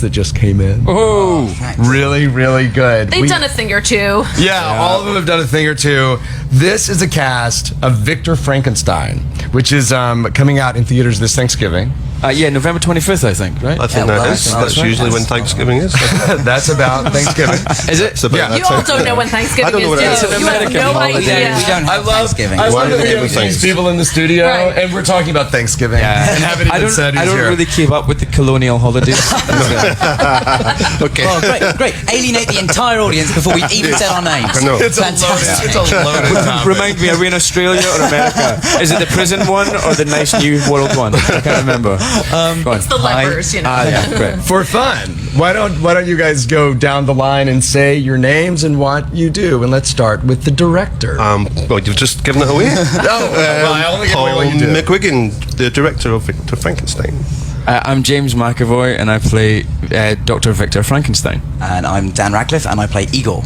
that just came in. Oh, Really, really good. They've done a thing or two. Yeah, all of them have done a thing or two. This is a cast of Victor Frankenstein, which is coming out in theaters this Thanksgiving. yeah, November 25th, I think, right? I think that's usually when Thanksgiving is. That's about Thanksgiving. Is it? It's about Yeah. that You all time. don't know when Thanksgiving I don't know what it is, is. do you? It's an You have American no holiday. idea. We don't have Thanksgiving. I love that we have Thanksgiving. these people in the studio, Right. and we're talking about Thanksgiving. Yeah. And haven't even said I who's don't here. really keep up with the colonial holidays. Okay. Oh, great. Alienate the entire audience before we even said our names. No. It's a loaded topic. Remind me, are we in Australia or America? Is it the prison one or the nice new world one? I can't remember. Go on. It's the lepers, you know. Yeah, great. For fun, why don't you guys go down the line and say your names and what you do? And let's start with the director. Well, you've just given it away. well, I only give away Paul what you do. McGuigan, the director of Victor Frankenstein. I'm James McAvoy, and I play Dr. Victor Frankenstein. And I'm Dan Radcliffe, and I play Igor.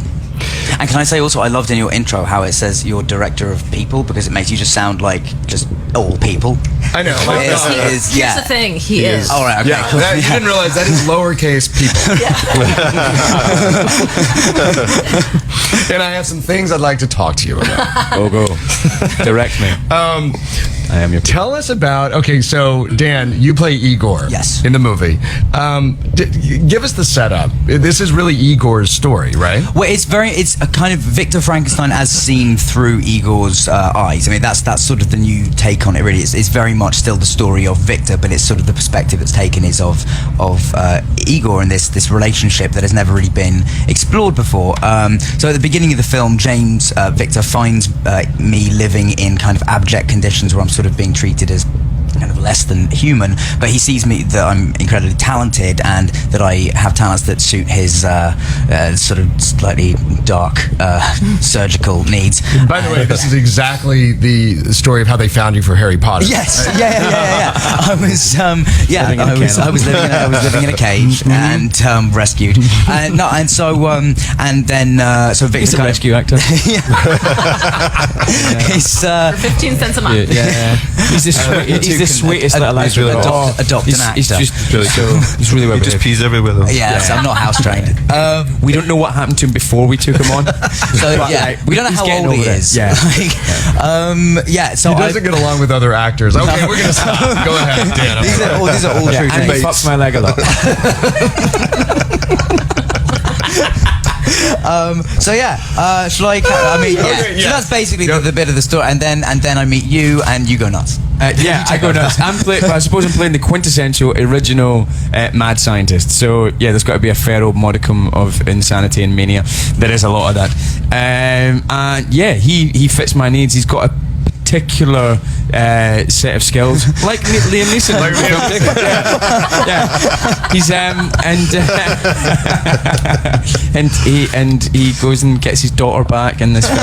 And can I say also, I loved in your intro how it says you're director of people, because it makes you just sound like just all people. I know. It is, Here's the thing, he is. All right, okay, Yeah, cool. you didn't realize that is lowercase people. And I have some things I'd like to talk to you about. Go. Direct me. I am your... Tell us about, okay, so Dan, you play Igor. Yes. In the movie. Give us the setup. This is really Igor's story, right? Well, it's a kind of Victor Frankenstein as seen through Igor's eyes. I mean, that's sort of the new take on it, really. It's very much still the story of Victor, but it's sort of the perspective that's taken is of Igor and this relationship that has never really been explored before. So at the beginning of the film, James Victor finds me living in kind of abject conditions where I'm sort of being treated as kind of less than human, but he sees me that I'm incredibly talented and that I have talents that suit his sort of slightly dark surgical needs. By the way, this is exactly the story of how they found you for Harry Potter. Yes, yeah. I was living in a cage and rescued. So Victor He's a kind rescue actor. He's For 15 cents a month. Yeah. He's the sweetest little actor. really adopt an He's actor. just really cool. He's really well He just behaved. pees everywhere though. So I'm not house trained. We don't know what happened to him before we took him on. We don't know He's how getting old he over it. is. Yeah. So He doesn't get along with other actors. Okay, we're going to stop. Go ahead, Dan. these are all true And he things. fucks my leg a lot. Shall I? I mean, Okay, So that's basically the bit of the story, and then I meet you, and you go nuts. I go nuts. I suppose I'm playing the quintessential original mad scientist. So yeah, there's got to be a fair old modicum of insanity and mania. There is a lot of that. And yeah, he fits my needs. He's got a particular set of skills, like Liam Neeson. Yeah. He's and he goes and gets his daughter back in this film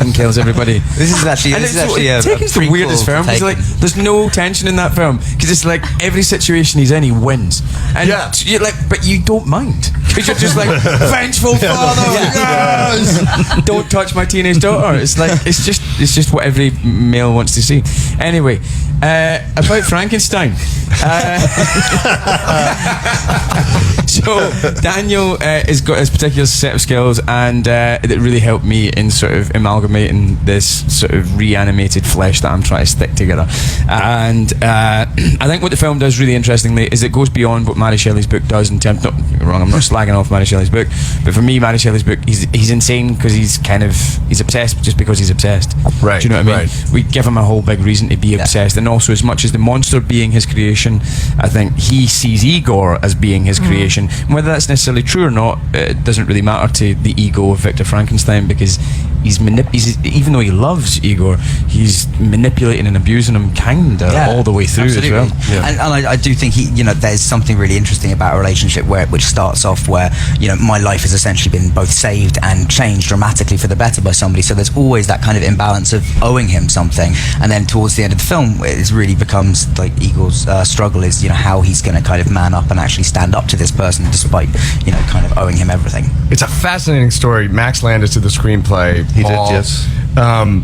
and kills everybody. This is actually Taken's the weirdest film. It's like there's no tension in that film because it's like every situation he's in, he wins. And you're like, but you don't mind because you're just like vengeful father. Yes! Don't touch my teenage daughter. It's like it's just what every male wants to see. Anyway, about Frankenstein. So Daniel has got his particular set of skills, and it really helped me in sort of amalgamating this sort of reanimated flesh that I'm trying to stick together. And I think what the film does really interestingly is it goes beyond what Mary Shelley's book does in terms. Don't get me wrong, I'm not slagging off Mary Shelley's book, but for me, Mary Shelley's book, he's insane because he's obsessed just because he's obsessed. Right. Do you know what I mean? Right. We give him a whole big reason to be obsessed, and also as much as the monster being his creation, I think he sees Igor as being his creation. And whether that's necessarily true or not, it doesn't really matter to the ego of Victor Frankenstein because he's even though he loves Igor, he's manipulating and abusing him all the way through absolutely. as well. Yeah. And I do think there's something really interesting about a relationship which starts off where my life has essentially been both saved and changed dramatically for the better by somebody. So there's always that kind of imbalance of owing him something, and then towards the end of the film, it really becomes like Igor's struggle is how he's going to kind of man up and actually stand up to this person despite kind of owing him everything. It's a fascinating story. Max Landis did the screenplay. He Paul, did, yes.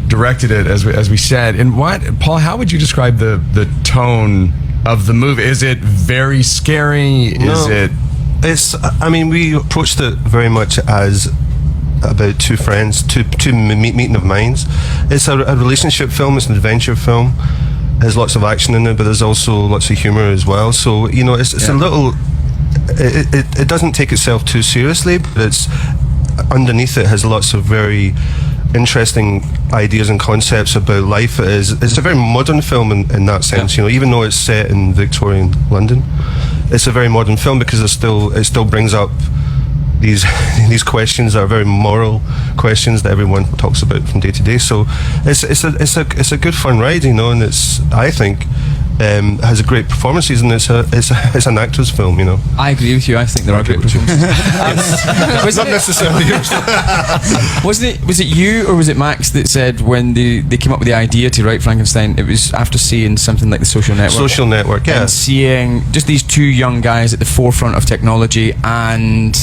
Directed it, as we said. And Paul, how would you describe the tone of the movie? Is it very scary? Is No. it? It's. I mean, we approached it very much as about two friends, two meeting of minds. It's a relationship film. It's an adventure film. There's lots of action in it, but there's also lots of humor as well. So it's a little. It doesn't take itself too seriously, but it's underneath it has lots of very interesting ideas and concepts about life. It's a very modern film in that sense. Even though it's set in Victorian London, it's a very modern film because it still brings up these questions that are very moral questions that everyone talks about from day to day. So it's a good fun ride, and it's, I think, has a great performances, and it's an actor's film. I agree with you. I think there are great performances. Not necessarily. Was it you or was it Max that said when they came up with the idea to write Frankenstein, it was after seeing something like The Social Network? Social Network, yeah. And seeing just these two young guys at the forefront of technology and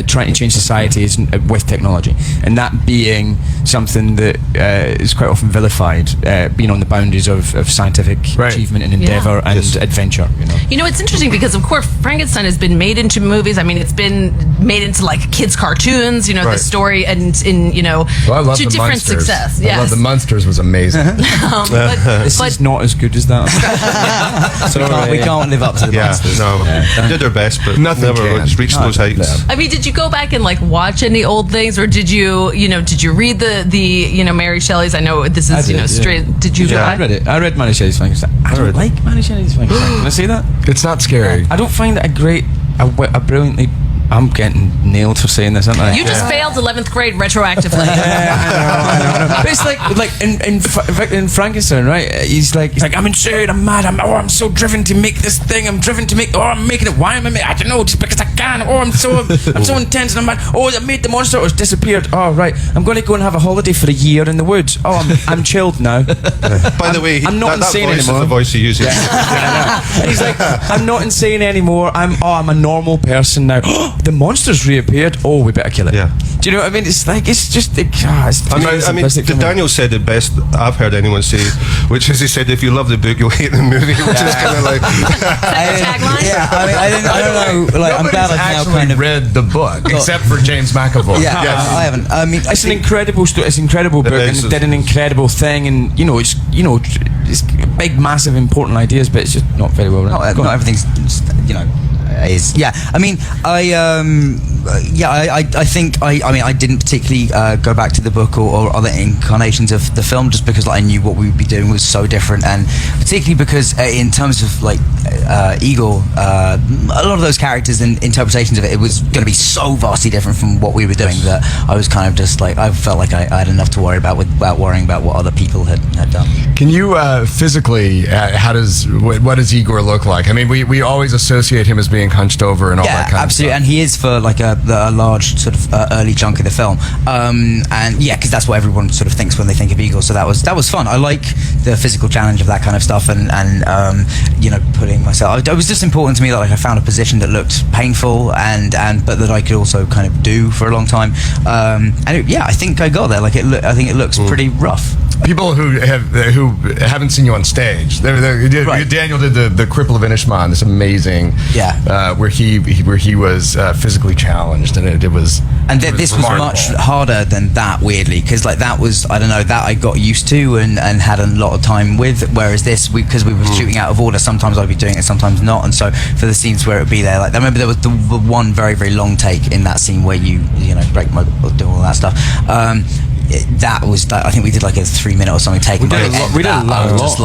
trying to change society with technology, and that being something that is quite often vilified, being on the boundaries of scientific achievement and endeavour and adventure. It's interesting because, of course, Frankenstein has been made into movies. I mean, it's been made into like kids' cartoons. The story, and in Well, I love to the different Munsters. success. I love the Munsters was amazing. This is not as good as that. We can't live up to the monsters. They did their best, but Nothing never can. reached those heights. I mean, did you go back and like watch any old things, or did you read the Mary Shelley's? I know this is straight. Did you? Yeah. I read it. I read Mary Shelley's Frankenstein. I don't like Mary Shelley's Frankenstein. Can I say that? It's not scary. I don't find it a brilliantly. I'm getting nailed for saying this, aren't I? You just failed 11th grade retroactively. I know. But it's like in Frankenstein, right? He's like, I'm insane, I'm mad, I'm so driven to make this thing, I'm making it. Why am I making it? I don't know, just because I can. I'm so intense and I'm mad. I made the monster, it's disappeared. Oh, right, I'm going to go and have a holiday for a year in the woods. I'm chilled now. By the way, I'm not that insane voice anymore. is the voice he uses. And he's like, I'm not insane anymore. I'm a normal person now. The monster's reappeared. Oh, we better kill it. Yeah. Do you know what I mean? It's like it's just. I mean, Daniel said it best I've heard anyone say, which is he said, if you love the book, you'll hate the movie, which is kind of like. Tagline? Yeah, I don't know. Like, I'm glad I've now actually kind of read the book, except for James McAvoy. Yeah, I haven't. I mean, It's an incredible story. It's an incredible book, and it did an incredible thing. And it's big, massive, important ideas, but it's just not very well written. not everything's is. Yeah, I mean, I think I didn't particularly go back to the book or other incarnations of the film just because I knew what we would be doing was so different, and particularly because in terms of Igor, a lot of those characters and interpretations of it was going to be so vastly different from what we were doing that I was kind of just like, I felt like I had enough to worry about without worrying about what other people had done. Can you physically, what does Igor look like? I mean, we always associate him as being hunched over and all that kind absolutely. of stuff. And he is for like a large sort of early chunk of the film, and yeah, because that's what everyone sort of thinks when they think of Igor. So that was fun. I like the physical challenge of that kind of stuff, and putting myself. It was just important to me that I found a position that looked painful and but that I could also kind of do for a long time. I think I got there. I think it looks pretty rough. People who haven't seen you on stage, Daniel did the Cripple of Inishmaan, this amazing, where he was physically challenged, and it was. And this was much harder than that, weirdly, because that was, I don't know, that I got used to and had a lot of time with. Whereas this, because we were shooting out of order, sometimes I'd be doing it, sometimes not. And so for the scenes where it would be there, I remember there was the one very, very long take in that scene where you break my, do all that stuff. That was I think we did like a 3-minute or something take. We did a lot. Just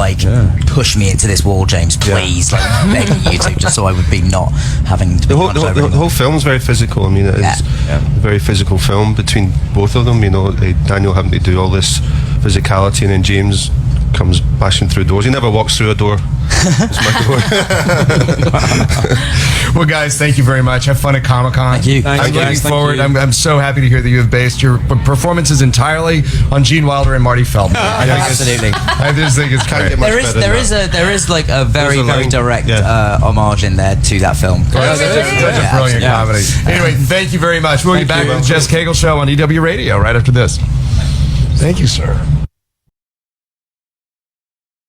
push me into this wall, James, please, begging you to, just so I would be not having to be the whole film's very physical. I mean, it is a very physical film between both of them. Daniel having to do all this physicality, and then James comes bashing through doors. He never walks through a door. It's my door. Well, guys, thank you very much. Have fun at Comic-Con. Thank you. I'm looking forward. I'm so happy to hear that you have based your performances entirely on Gene Wilder and Marty Feldman. Absolutely. I just think it's great. There is like a very, very direct homage in there to that film. That's a brilliant comedy. Anyway, thank you very much. We'll be back with the Jess Cagle Show on EW Radio right after this. Thank you, sir.